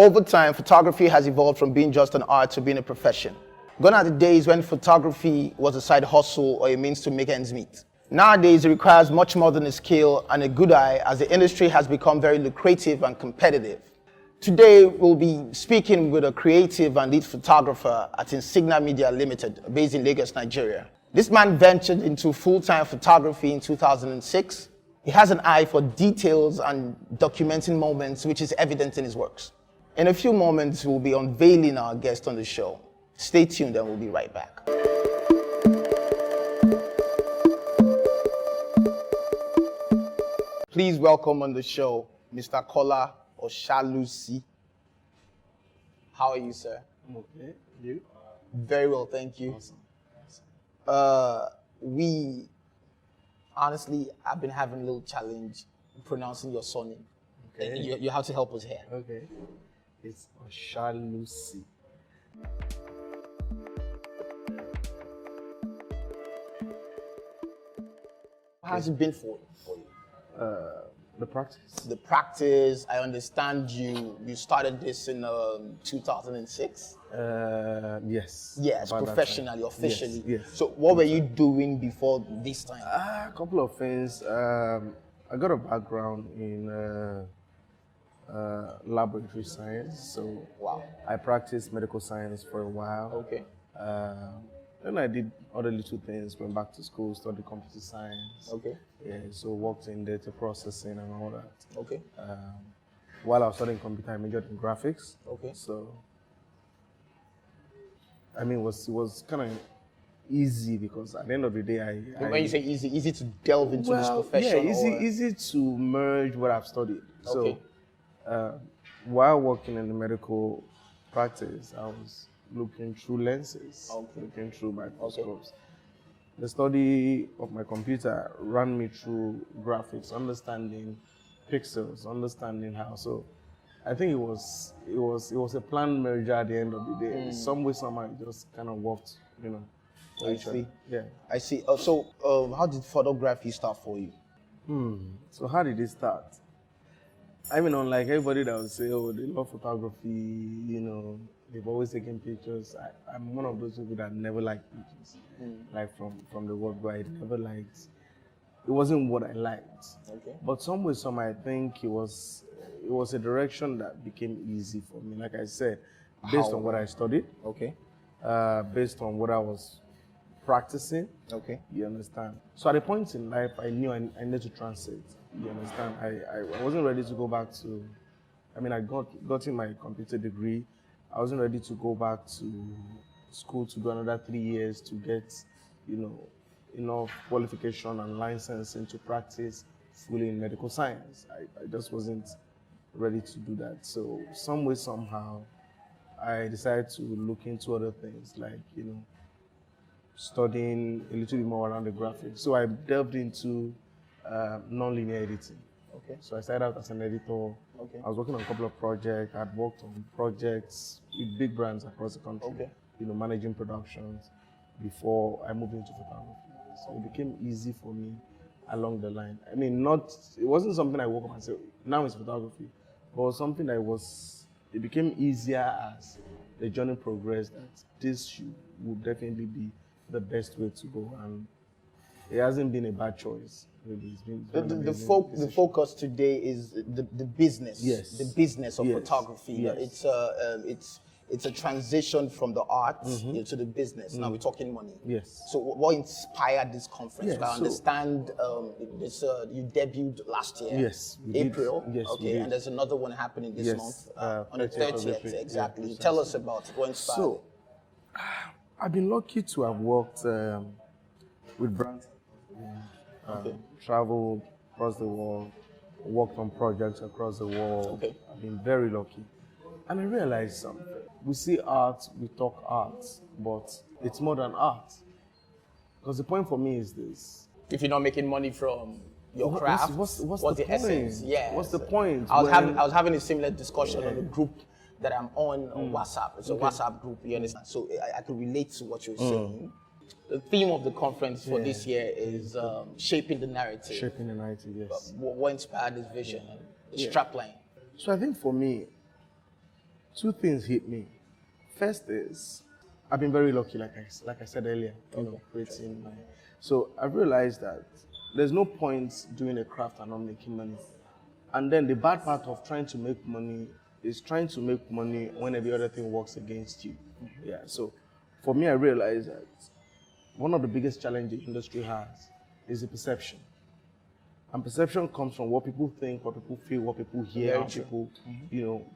Over time, photography has evolved from being just an art to being a profession. Gone are the days when photography was a side hustle or a means to make ends meet. Nowadays, it requires much more than a skill and a good eye, as the industry has become very lucrative and competitive. Today, we'll be speaking with a creative and lead photographer at Insignia Media Limited, based in Lagos, Nigeria. This man ventured into full-time photography in 2006. He has an eye for details and documenting moments, which is evident in his works. In a few moments, we'll be unveiling our guest on the show. Stay tuned and we'll be right back. Please welcome on the show, Mr. KOLA OSHALUSI. How are you, sir? I'm okay. You? Very well, thank you. Awesome. We honestly, I've been having a little challenge pronouncing your surname. Okay. You have to help us here. Okay. It's OSHALUSI. How has it been for you? The practice. The practice, I understand you started this in 2006? Yes. Yes, professionally, officially. Yes. So what were you doing before this time? A couple of things. I got a background in laboratory science, so Wow. I practiced medical science for a while. Okay. Then I did other little things, went back to school, studied computer science. Okay. Yeah, so worked in data processing and all that. Okay. While I was studying computer, I majored in graphics. Okay. So, I mean, it was kind of easy because at the end of the day, When you say easy to delve into this profession? Yeah, easy to merge what I've studied. Okay. So, while working in the medical practice, I was looking through lenses, looking through microscopes. The study of my computer ran me through graphics, understanding pixels, understanding how. So I think it was a planned merger at the end of the day. Some way, somehow, it just kind of worked, I see. Yeah. I see. So how did photography start for you? So how did it start? I mean, unlike everybody that would say, oh, they love photography, they've always taken pictures. I'm one of those people that never liked pictures. Like from the word go, I never liked. It wasn't what I liked. Okay. But some way, I think it was a direction that became easy for me. Like I said, based on what I studied. Okay. Based on what I was practicing. Okay. You understand? So at a point in life, I knew I needed to transit. You understand? I wasn't ready to go back to, I got in my computer degree. I wasn't ready to go back to school to do another 3 years to get, enough qualification and licensing to practice fully in medical science. I just wasn't ready to do that. So some way, somehow, I decided to look into other things like, studying a little bit more around the graphics. So I delved into non-linear editing. Okay. So I started out as an editor. Okay. I was working on a couple of projects. I'd worked on projects with big brands across the country. Okay. Managing productions before I moved into photography. So it became easy for me along the line. I mean, it wasn't something I woke up and said, now it's photography. But it was something it became easier as the journey progressed, that this would definitely be the best way to go. And it hasn't been a bad choice. Really. It's been the focus today is the business. Yes. The business of photography. Yes. It's a transition from the art to the business. Now we're talking money. Yes. So what inspired this conference? Yes, I understand you debuted last year. Yes. April. Yes. Okay. And there's another one happening this month on the 30th. Exactly. Yeah, Tell us about it. What inspired? So, I've been lucky to have worked with brands. Traveled across the world, worked on projects across the world. Okay. I've been very lucky. And I realized something. We see art, we talk art, but it's more than art. Because the point for me is this. If you're not making money from your craft, what's the the essence? point? Yeah. What's the point? I was having a similar discussion on a group that I'm on WhatsApp. It's a WhatsApp group, you understand? So I could relate to what you're saying. The theme of the conference for this year is shaping the narrative. Shaping the narrative, yes. What inspired this vision? The strapline. So I think for me, Two things hit me. First is, I've been very lucky, like I said earlier, creating my. So I've realized that there's no point doing a craft and not making money. And then the bad part of trying to make money is trying to make money when every other thing works against you. Yeah. So for me, I realized that one of the biggest challenges the industry has is the perception. And perception comes from what people think, what people feel, what people hear, how people,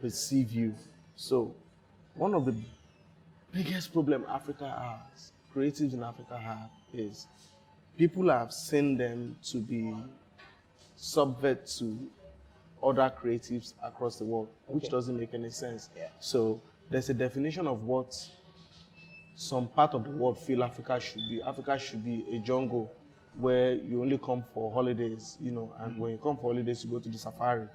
perceive you. So one of the biggest problem Africa has, creatives in Africa have, is people have seen them to be subvert to other creatives across the world, which doesn't make any sense. Yeah. So there's a definition of what some part of the world feel Africa should be. Africa should be a jungle where you only come for holidays, and when you come for holidays, you go to the safari.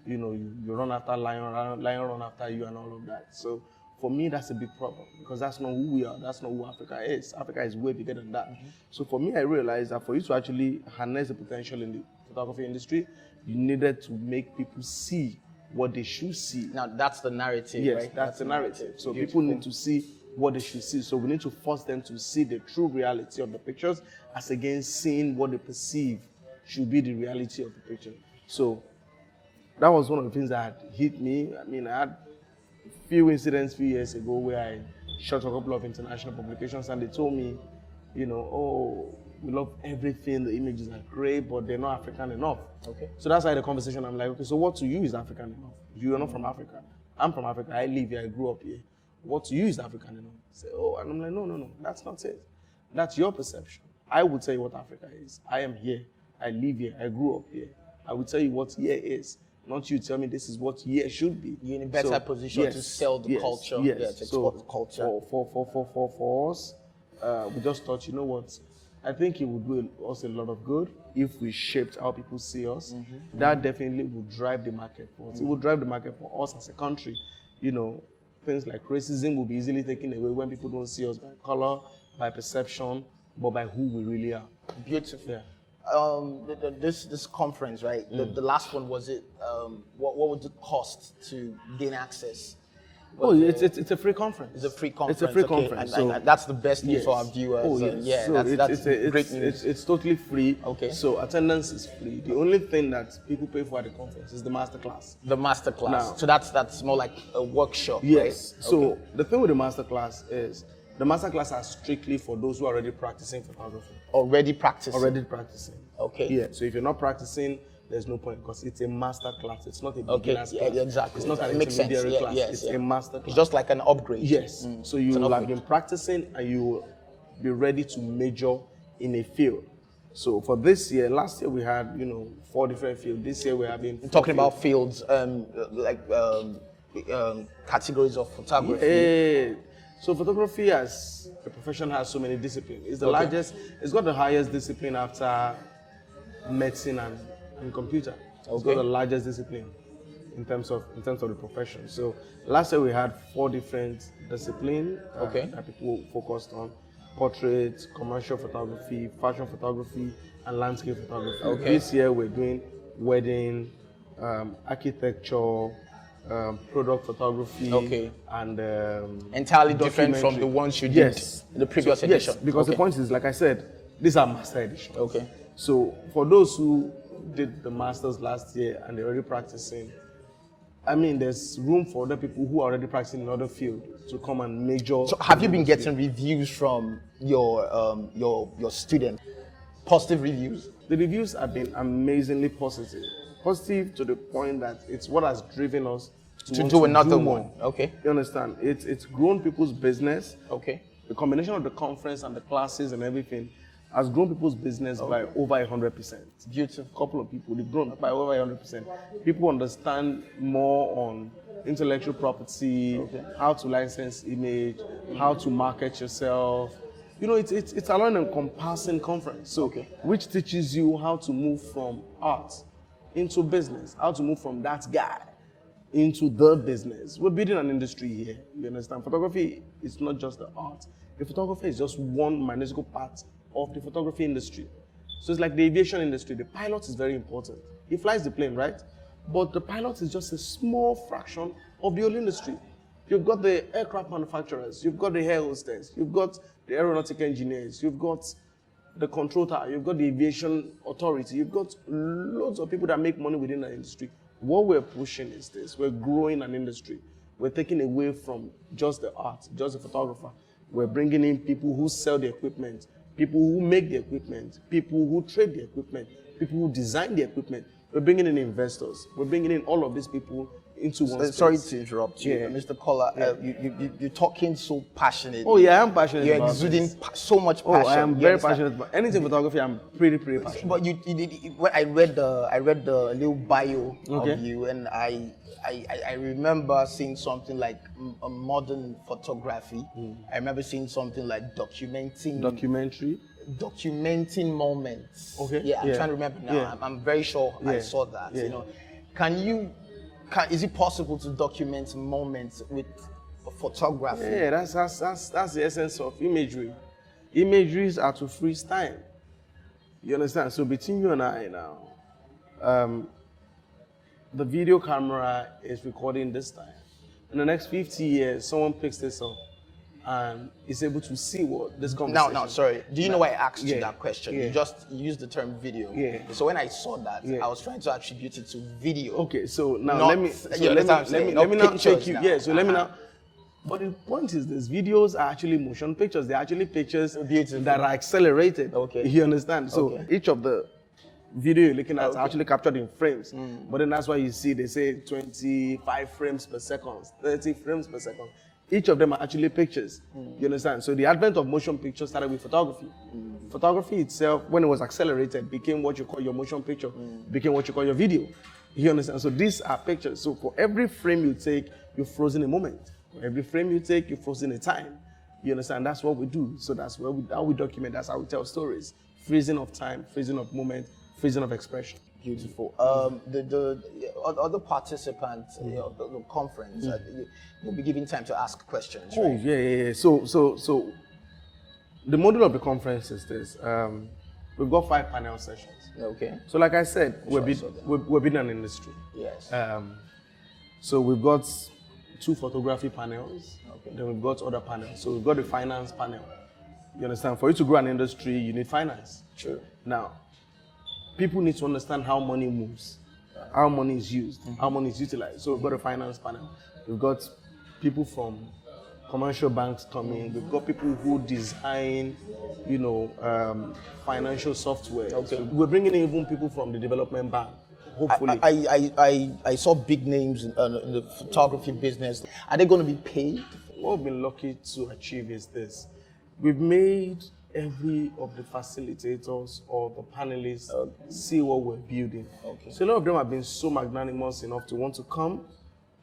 You run after lion run after you and all of that. So for me, that's a big problem because that's not who we are. That's not who Africa is. Africa is way bigger than that. So for me, I realized that for you to actually harness the potential in the photography industry, you needed to make people see what they should see. Now that's the narrative, yes, right? that's the narrative. So Beautiful. people need to see what they should see. So we need to force them to see the true reality of the pictures as against seeing what they perceive should be the reality of the picture. So that was one of the things that hit me. I mean, I had a few incidents a few years ago where I shot a couple of international publications and they told me, oh, we love everything, the images are great, but they're not African enough. Okay. So that's why the conversation, I'm like, okay, so what to you is African enough? You are not from Africa. I'm from Africa, I live here, I grew up here. What to you is African enough? Say, oh, and I'm like, no, that's not it. That's your perception. I will tell you what Africa is. I am here, I live here, I grew up here. I will tell you what here is. Not you tell me this is what here should be. You're in a better position to sell the culture. Yes. Yeah, to export the culture. For us, we just thought, you know what? I think it would do us a lot of good if we shaped how people see us. That definitely would drive the market for us. It would drive the market for us as a country. Things like racism will be easily taken away when people don't see us by color, by perception, but by who we really are. Beautiful. Yeah. This conference, right? The last one, was it? What would it cost to gain access? It's a free conference. It's a free conference. It's a free conference. And that's the best news for our viewers. Oh, yes. So that's great It's news. it's totally free. Okay. So attendance is free. The only thing that people pay for at the conference is the masterclass. The masterclass. Now, so that's more like a workshop, yes. right? So the thing with the masterclass is the masterclass are strictly for those who are already practicing photography. Already practicing. Okay. Yeah. So if you're not practicing, there's no point because it's a master class. It's not a beginner's class. Exactly. It's not an makes sense. intermediary class. Yes, it's a master class. It's just like an upgrade. Yes. So you will have been practicing and you will be ready to major in a field. So for this year, last year we had 4 different fields. This year we're having talking about fields, categories of photography. Yeah. So photography as a profession has so many disciplines. It's the largest. It's got the highest discipline after medicine and computer. It's got the largest discipline in terms of the profession. So last year we had 4 different disciplines that people focused on: portrait, commercial photography, fashion photography, and landscape photography. This year we're doing wedding, architecture, product photography, and entirely different from the ones you did in the previous edition. Yes, because the point is, like I said, these are master editions. Okay. So for those who did the masters last year and they're already practicing, I mean, there's room for other people who are already practicing in other fields to come and major. So have you been getting reviews from your students? Positive reviews? The reviews have been amazingly positive. Positive to the point that it's what has driven us to do another more. one. Okay. You understand? It's grown people's business. Okay. The combination of the conference and the classes and everything has grown people's business by over 100%. Beautiful. A couple of people, they've grown by over 100%. People understand more on intellectual property, how to license image, how to market yourself. It's an all-encompassing conference. So, which teaches you how to move from art into business, how to move from that guy into the business. We're building an industry here, you understand? Photography is not just the art. The photographer is just one minuscule part of the photography industry. So it's like the aviation industry. The pilot is very important. He flies the plane, right? But the pilot is just a small fraction of the whole industry. You've got the aircraft manufacturers, you've got the air hostess, you've got the aeronautic engineers, you've got the control tower, you've got the aviation authority, you've got loads of people that make money within the industry. What we're pushing is this: we're growing an industry. We're taking away from just the art, just the photographer. We're bringing in people who sell the equipment, people who make the equipment, people who trade the equipment, people who design the equipment. We're bringing in investors. We're bringing in all of these people into one space. Sorry to interrupt you, Yeah. Mr. KOLA. You're talking so passionate. Oh yeah, I'm passionate You're about exuding this. So much Oh, passion. I am You very understand? passionate about anything photography. I'm pretty passionate. But you did, when I read the little bio Okay. of you, and I remember seeing something like a modern photography. I remember seeing something like documenting moments. Okay. Yeah, I'm Yeah. trying to remember now. Yeah. I'm very sure I Yeah. saw that. Yeah. You know, is it possible to document moments with photography? Yeah, that's the essence of imagery. Imageries are to freeze time. You understand? So between you and I now, the video camera is recording this time. In the next 50 years, someone picks this up and is able to see what this conversation. No, sorry. Do you know why I asked you Yeah. that question? Yeah. You just used the term video. Yeah. So when I saw that, Yeah. I was trying to attribute it to video. Okay, so now Not- let me you so understand let what I'm me saying? let me Not now pictures take you. now. Yeah, so let me Uh-huh. now. But the point is this: videos are actually motion pictures. They're actually pictures Beautiful. that are accelerated. Okay. You understand? So Okay. each of the video you're looking at Okay. are actually captured in frames. But then that's why you see they say 25 frames per second, 30 frames per second. Each of them are actually pictures. You understand? So the advent of motion pictures started with photography. Photography itself, when it was accelerated, became what you call your motion picture, became what you call your video. You understand? So these are pictures. So for every frame you take, you're frozen a moment. For every frame you take, you're frozen a time. You understand? That's what we do. So that's how we document. That's how we tell stories. Freezing of time, freezing of moment, freezing of expression. Beautiful. The other participants of the conference, you'll be given time to ask questions. Oh, Right? yeah. So the model of the conference is this. We've got 5 panel sessions. Okay. So like I said, Sure, we're I saw that. we're building an industry. Yes. So we've got 2 photography panels. Okay. Then we've got other panels. So we've got the finance panel. You understand? For you to grow an industry, you need finance. True. Now, people need to understand how money moves, how money is used, how money is utilized. So we've got a finance panel. We've got people from commercial banks coming. We've got people who design, financial software. Okay. So we're bringing in even people from the development bank. Hopefully. I saw big names in the photography business. Are they going to be paid? What we've been lucky to achieve is this. We've made every of the facilitators or the panelists see what we're building. Okay. So a lot of them have been so magnanimous enough to want to come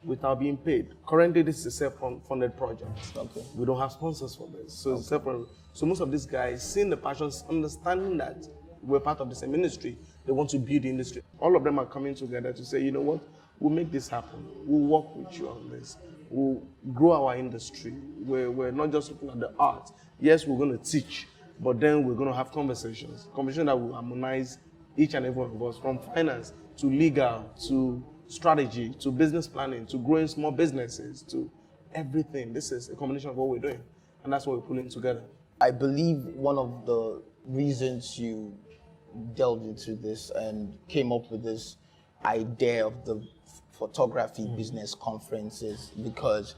without being paid. Currently, this is a self-funded project. Okay. We don't have sponsors for this. So it's self-funded. So most of these guys, seeing the passions, understanding that we're part of the same industry, they want to build the industry. All of them are coming together to say, you know what, we'll make this happen. We'll work with you on this. We'll grow our industry. We're not just looking at the art. Yes, we're going to teach, but then we're going to have conversations that will harmonize each and every one of us, from finance to legal to strategy to business planning to growing small businesses to everything. This is a combination of what we're doing, and that's what we're pulling together. I believe one of the reasons you delved into this and came up with this idea of the photography business conference is because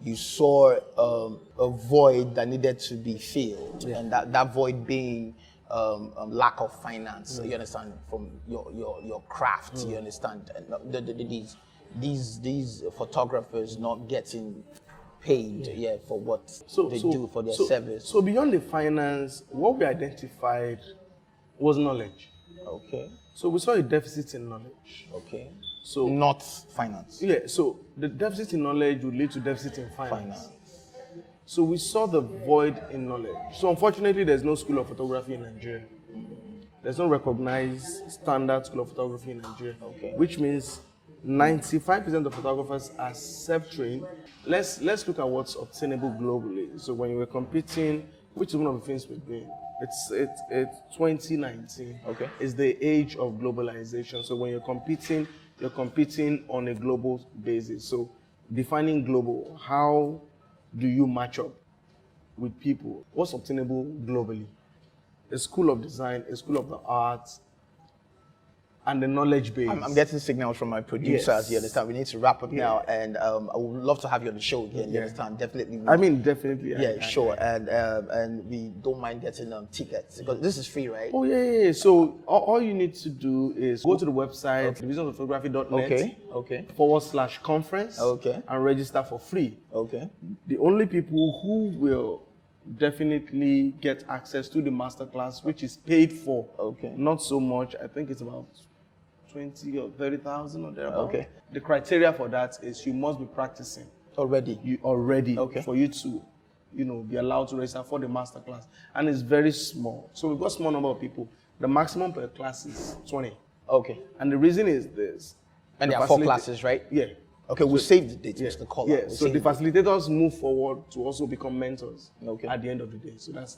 you saw a void that needed to be filled, and that void being lack of finance. You understand, from your craft. You understand, and these photographers not getting paid for what they do for their service. So beyond the finance, what we identified was knowledge. Okay. So we saw a deficit in knowledge. Okay. So Not finance. yeah, so the deficit in knowledge would lead to deficit in finance. So we saw the void in knowledge. So unfortunately, there's no school of photography in Nigeria. There's no recognized standard school of photography in Nigeria. Okay. Which means 95% of photographers are self-trained. Let's look at what's obtainable globally. So when you were competing, which is one of the things we're doing, it's 2019. Okay. It's the age of globalization. So when you're competing on a global basis. So defining global, how do you match up with people? What's obtainable globally? A school of design, a school of the arts, and the knowledge base. I'm getting signals from my producers. Yes. You understand? We need to wrap up now, and I would love to have you on the show again. You understand? Definitely. Definitely. Yeah, sure. And we don't mind getting tickets because this is free, right? Oh yeah. So all you need to do is go to the website divisionsofphotography.net /conference and register for free. Okay. The only people who will definitely get access to the masterclass, which is paid for. Not so much. I think it's about 20 or 30,000 or thereabout. The criteria for that is you must be practicing already. For you to, be allowed to register for the masterclass. And it's very small. So we've got a small number of people. The maximum per class is 20. And the reason is this. And there are 4 classes, right? Yeah. Okay, we'll save the date, Mr. KOLA. Yeah, so the facilitators move forward to also become mentors at the end of the day. So that's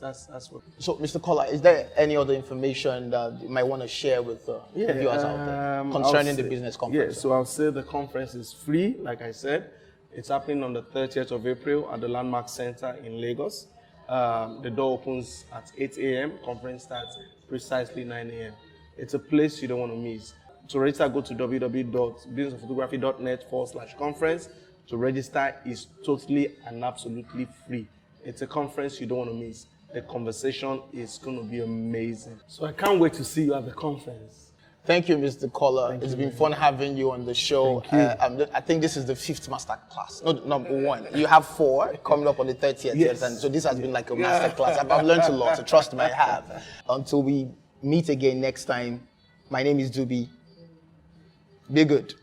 what. So, Mr. KOLA, is there any other information that you might want to share with the viewers out there concerning the business conference? Yeah, so I'll say the conference is free, like I said. It's happening on the 30th of April at the Landmark Center in Lagos. The door opens at 8 a.m. Conference starts precisely 9 a.m. It's a place you don't want to miss. To register, go to www.businessofphotography.net /conference. To register is totally and absolutely free. It's a conference you don't want to miss. The conversation is going to be amazing. So I can't wait to see you at the conference. Thank you, Mr. KOLA. It's been fun having you on the show. I think this is the 5th master class. No, number 1. You have 4 coming up on the 30th. Yes. And so this has been like a master class. I've learned a lot, so trust me, I have. Until we meet again next time, my name is Dubi. Be good.